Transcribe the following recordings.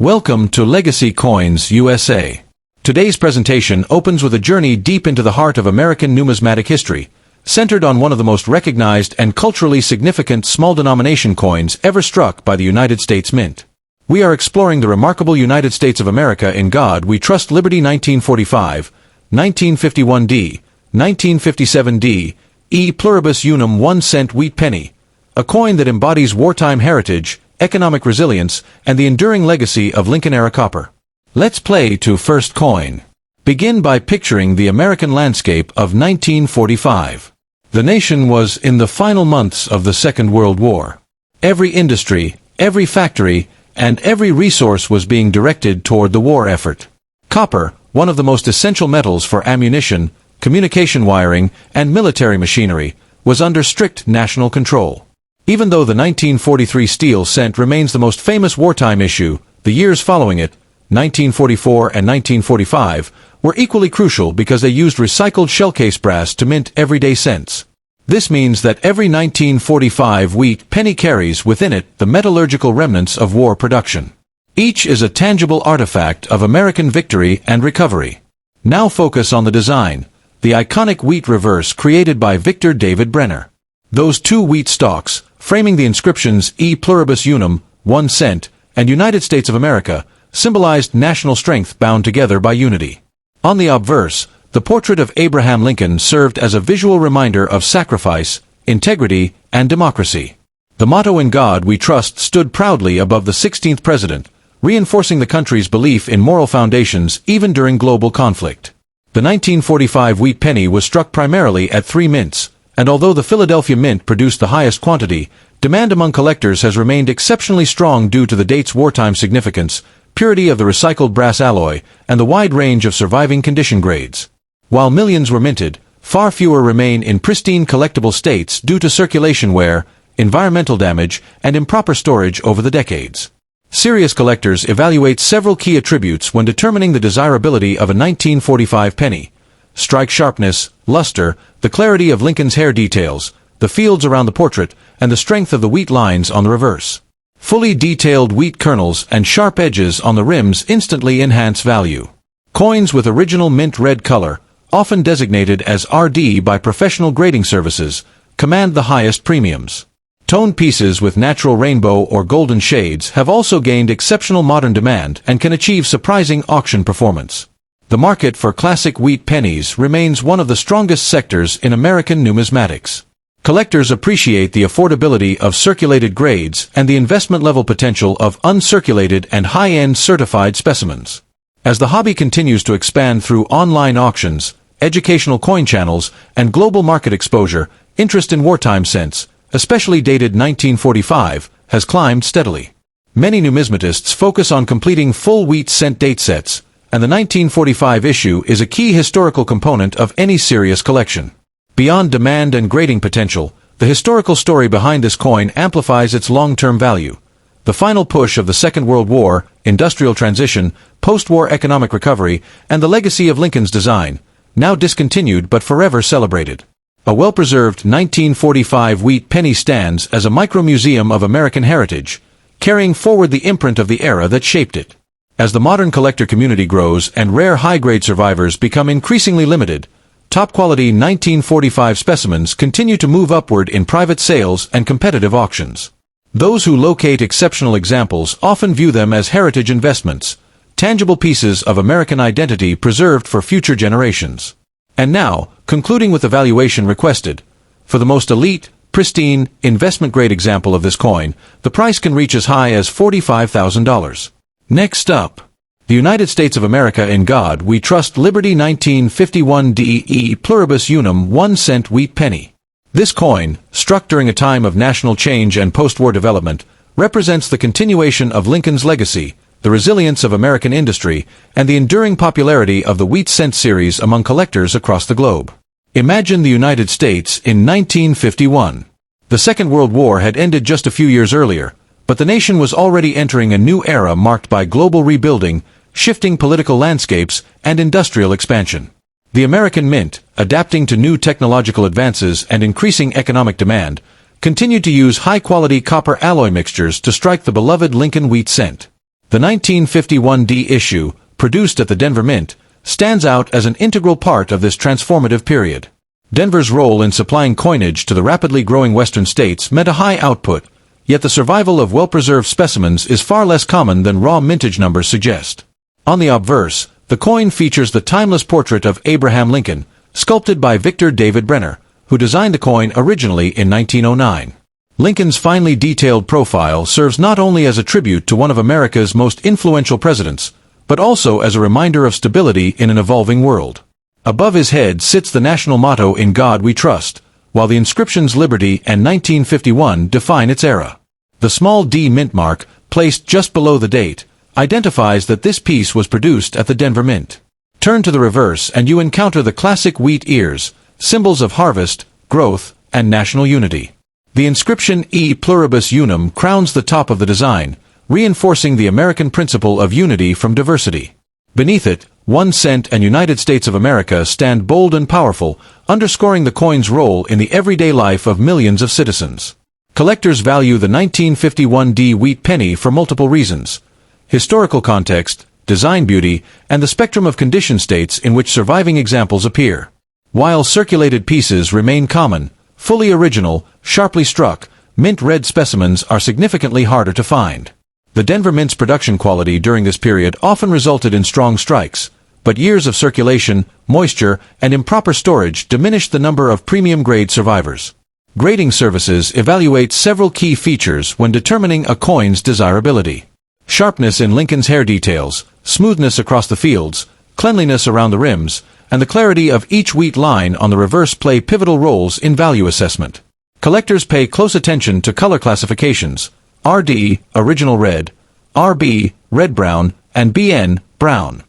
Welcome to Legacy Coins USA. Today's presentation opens with a journey deep into the heart of American numismatic history, centered on one of the most recognized and culturally significant small-denomination coins ever struck by the United States Mint. We are exploring the remarkable United States of America in God We Trust Liberty 1945, 1951D, 1957D, E Pluribus Unum 1 cent wheat penny, a coin that embodies wartime heritage, economic resilience, and the enduring legacy of Lincoln-era copper. Let's play to first coin. Begin by picturing the American landscape of 1945. The nation was in the final months of the Second World War. Every industry, every factory, and every resource was being directed toward the war effort. Copper, one of the most essential metals for ammunition, communication wiring, and military machinery, was under strict national control. Even though the 1943 steel cent remains the most famous wartime issue, the years following it, 1944 and 1945, were equally crucial because they used recycled shellcase brass to mint everyday cents. This means that every 1945 wheat penny carries within it the metallurgical remnants of war production. Each is a tangible artifact of American victory and recovery. Now focus on the design, the iconic wheat reverse created by Victor David Brenner. Those two wheat stalks, framing the inscriptions E Pluribus Unum, 1 cent, and United States of America, symbolized national strength bound together by unity. On the obverse, the portrait of Abraham Lincoln served as a visual reminder of sacrifice, integrity, and democracy. The motto "In God We Trust" stood proudly above the 16th president, reinforcing the country's belief in moral foundations even during global conflict. The 1945 wheat penny was struck primarily at 3 mints, and although the Philadelphia Mint produced the highest quantity, demand among collectors has remained exceptionally strong due to the date's wartime significance, purity of the recycled brass alloy, and the wide range of surviving condition grades. While millions were minted, far fewer remain in pristine collectible states due to circulation wear, environmental damage, and improper storage over the decades. Serious collectors evaluate several key attributes when determining the desirability of a 1945 penny: strike sharpness, luster, the clarity of Lincoln's hair details, the fields around the portrait, and the strength of the wheat lines on the reverse. Fully detailed wheat kernels and sharp edges on the rims instantly enhance value. Coins with original mint red color, often designated as RD by professional grading services, command the highest premiums. Toned pieces with natural rainbow or golden shades have also gained exceptional modern demand and can achieve surprising auction performance. The market for classic wheat pennies remains one of the strongest sectors in American numismatics. Collectors appreciate the affordability of circulated grades and the investment-level potential of uncirculated and high-end certified specimens. As the hobby continues to expand through online auctions, educational coin channels, and global market exposure, interest in wartime cents, especially dated 1945, has climbed steadily. Many numismatists focus on completing full wheat cent date sets, and the 1945 issue is a key historical component of any serious collection. Beyond demand and grading potential, the historical story behind this coin amplifies its long-term value. The final push of the Second World War, industrial transition, post-war economic recovery, and the legacy of Lincoln's design, now discontinued but forever celebrated. A well-preserved 1945 wheat penny stands as a micro-museum of American heritage, carrying forward the imprint of the era that shaped it. As the modern collector community grows and rare high-grade survivors become increasingly limited, top-quality 1945 specimens continue to move upward in private sales and competitive auctions. Those who locate exceptional examples often view them as heritage investments, tangible pieces of American identity preserved for future generations. And now, concluding with the valuation requested. For the most elite, pristine, investment-grade example of this coin, the price can reach as high as $45,000. Next up, the United States of America in God We Trust Liberty 1951 DE Pluribus Unum 1 cent wheat penny. This coin, struck during a time of national change and post-war development, represents the continuation of Lincoln's legacy, the resilience of American industry, and the enduring popularity of the wheat cent series among collectors across the globe. Imagine the United States in 1951. The Second World War had ended just a few years earlier, but the nation was already entering a new era marked by global rebuilding, shifting political landscapes, and industrial expansion. The American Mint, adapting to new technological advances and increasing economic demand, continued to use high-quality copper alloy mixtures to strike the beloved Lincoln wheat cent. The 1951D issue, produced at the Denver Mint, stands out as an integral part of this transformative period. Denver's role in supplying coinage to the rapidly growing western states meant a high output, yet the survival of well-preserved specimens is far less common than raw mintage numbers suggest. On the obverse, the coin features the timeless portrait of Abraham Lincoln, sculpted by Victor David Brenner, who designed the coin originally in 1909. Lincoln's finely detailed profile serves not only as a tribute to one of America's most influential presidents, but also as a reminder of stability in an evolving world. Above his head sits the national motto "In God We Trust," while the inscriptions "Liberty" and 1951 define its era. The small D mint mark, placed just below the date, identifies that this piece was produced at the Denver Mint. Turn to the reverse and you encounter the classic wheat ears, symbols of harvest, growth, and national unity. The inscription "E pluribus unum" crowns the top of the design, reinforcing the American principle of unity from diversity. Beneath it, 1 cent and United States of America stand bold and powerful, underscoring the coin's role in the everyday life of millions of citizens. Collectors value the 1951D wheat penny for multiple reasons: historical context, design beauty, and the spectrum of condition states in which surviving examples appear. While circulated pieces remain common, fully original, sharply struck, mint red specimens are significantly harder to find. The Denver Mint's production quality during this period often resulted in strong strikes, but years of circulation, moisture, and improper storage diminished the number of premium-grade survivors. Grading services evaluate several key features when determining a coin's desirability. Sharpness in Lincoln's hair details, smoothness across the fields, cleanliness around the rims, and the clarity of each wheat line on the reverse play pivotal roles in value assessment. Collectors pay close attention to color classifications: RD, original red; RB, red-brown; and BN, brown.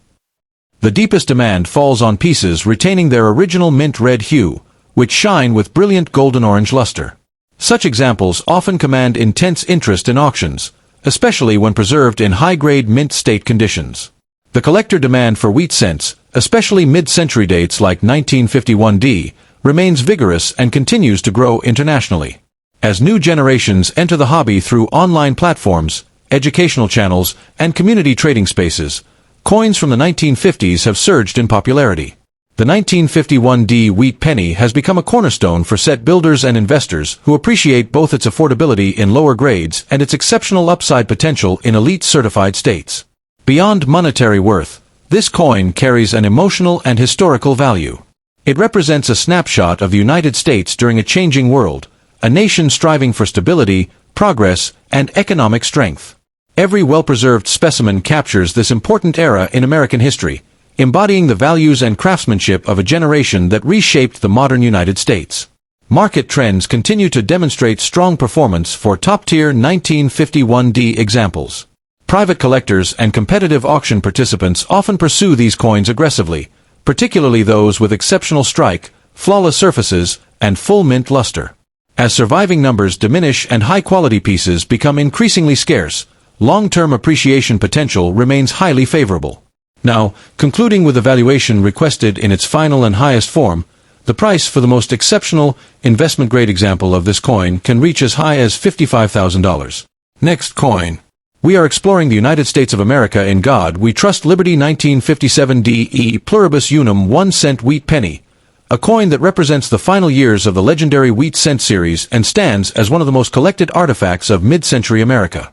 The deepest demand falls on pieces retaining their original mint red hue, which shine with brilliant golden-orange luster. Such examples often command intense interest in auctions, especially when preserved in high-grade mint state conditions. The collector demand for wheat cents, especially mid-century dates like 1951D, remains vigorous and continues to grow internationally. As new generations enter the hobby through online platforms, educational channels, and community trading spaces, coins from the 1950s have surged in popularity. The 1951D wheat penny has become a cornerstone for set builders and investors who appreciate both its affordability in lower grades and its exceptional upside potential in elite certified states. Beyond monetary worth, this coin carries an emotional and historical value. It represents a snapshot of the United States during a changing world, a nation striving for stability, progress, and economic strength. Every well-preserved specimen captures this important era in American history, embodying the values and craftsmanship of a generation that reshaped the modern United States. Market trends continue to demonstrate strong performance for top-tier 1951D examples. Private collectors and competitive auction participants often pursue these coins aggressively, particularly those with exceptional strike, flawless surfaces, and full mint luster. As surviving numbers diminish and high-quality pieces become increasingly scarce, long-term appreciation potential remains highly favorable. Now, concluding with the valuation requested in its final and highest form, the price for the most exceptional, investment-grade example of this coin can reach as high as $55,000. Next coin. We are exploring the United States of America in God We Trust Liberty 1957D E pluribus unum 1 cent wheat penny, a coin that represents the final years of the legendary wheat cent series and stands as one of the most collected artifacts of mid-century America.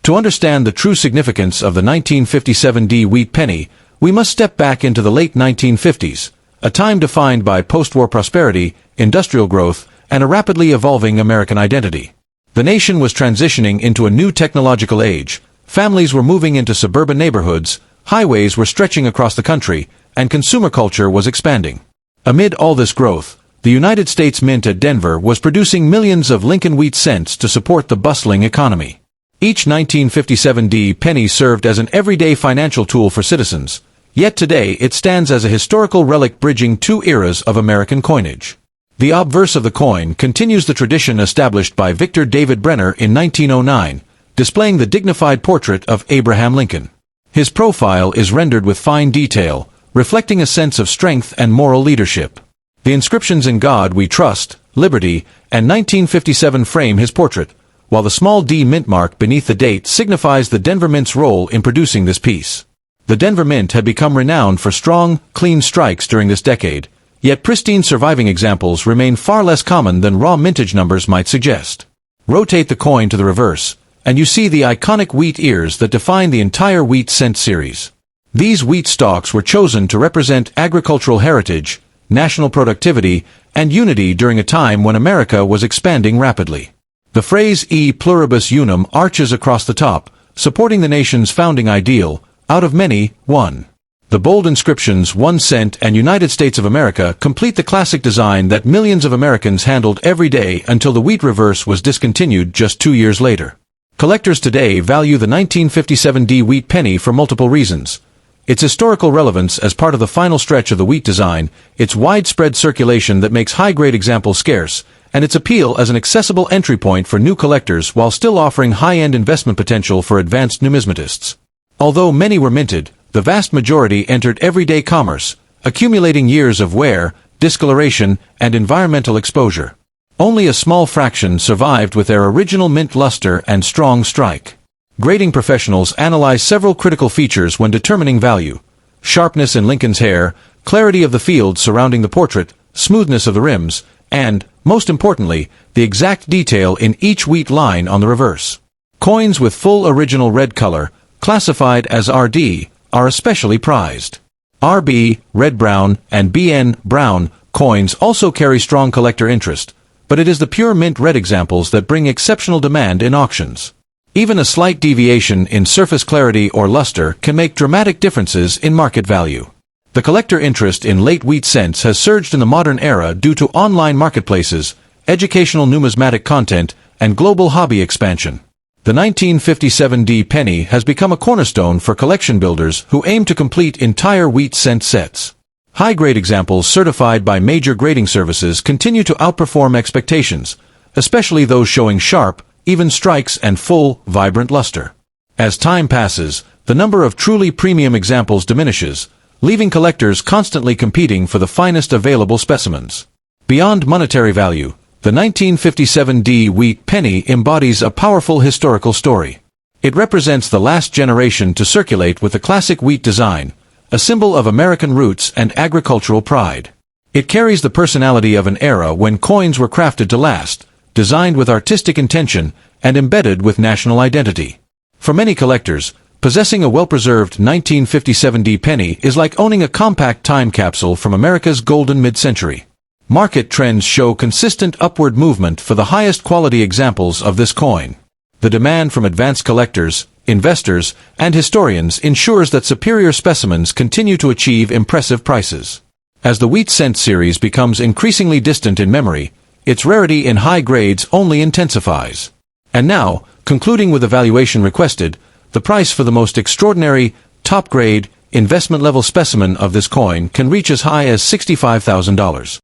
To understand the true significance of the 1957D wheat penny, we must step back into the late 1950s, a time defined by post-war prosperity, industrial growth, and a rapidly evolving American identity. The nation was transitioning into a new technological age, families were moving into suburban neighborhoods, highways were stretching across the country, and consumer culture was expanding. Amid all this growth, the United States Mint at Denver was producing millions of Lincoln wheat cents to support the bustling economy. Each 1957D penny served as an everyday financial tool for citizens, yet today it stands as a historical relic bridging two eras of American coinage. The obverse of the coin continues the tradition established by Victor David Brenner in 1909, displaying the dignified portrait of Abraham Lincoln. His profile is rendered with fine detail, reflecting a sense of strength and moral leadership. The inscriptions "In God We Trust," "Liberty," and 1957 frame his portrait, while the small D mint mark beneath the date signifies the Denver Mint's role in producing this piece. The Denver Mint had become renowned for strong, clean strikes during this decade, yet pristine surviving examples remain far less common than raw mintage numbers might suggest. Rotate the coin to the reverse, and you see the iconic wheat ears that define the entire wheat cent series. These wheat stalks were chosen to represent agricultural heritage, national productivity, and unity during a time when America was expanding rapidly. The phrase E pluribus unum arches across the top, supporting the nation's founding ideal, out of many, one. The bold inscriptions 1 cent and United States of America complete the classic design that millions of Americans handled every day until the wheat reverse was discontinued just 2 years later. Collectors today value the 1957 D wheat penny for multiple reasons. Its historical relevance as part of the final stretch of the wheat design, its widespread circulation that makes high-grade examples scarce, and its appeal as an accessible entry point for new collectors while still offering high-end investment potential for advanced numismatists. Although many were minted, the vast majority entered everyday commerce, accumulating years of wear, discoloration, and environmental exposure. Only a small fraction survived with their original mint luster and strong strike. Grading professionals analyze several critical features when determining value: sharpness in Lincoln's hair, clarity of the field surrounding the portrait, smoothness of the rims, and, most importantly, the exact detail in each wheat line on the reverse. Coins with full original red color, classified as RD, are especially prized. RB, red-brown, and BN, brown, coins also carry strong collector interest, but it is the pure mint red examples that bring exceptional demand in auctions. Even a slight deviation in surface clarity or luster can make dramatic differences in market value. The collector interest in late wheat cents has surged in the modern era due to online marketplaces, educational numismatic content, and global hobby expansion. The 1957 D penny has become a cornerstone for collection builders who aim to complete entire wheat cent sets. High-grade examples certified by major grading services continue to outperform expectations, especially those showing sharp, even strikes and full, vibrant luster. As time passes, the number of truly premium examples diminishes, leaving collectors constantly competing for the finest available specimens. Beyond monetary value, the 1957 D wheat penny embodies a powerful historical story. It represents the last generation to circulate with the classic wheat design, a symbol of American roots and agricultural pride. It carries the personality of an era when coins were crafted to last, designed with artistic intention, and embedded with national identity. For many collectors, possessing a well-preserved 1957 D penny is like owning a compact time capsule from America's golden mid-century. Market trends show consistent upward movement for the highest quality examples of this coin. The demand from advanced collectors, investors, and historians ensures that superior specimens continue to achieve impressive prices. As the wheat cent series becomes increasingly distant in memory, its rarity in high grades only intensifies. And now, concluding with the valuation requested, the price for the most extraordinary, top-grade, investment-level specimen of this coin can reach as high as $65,000.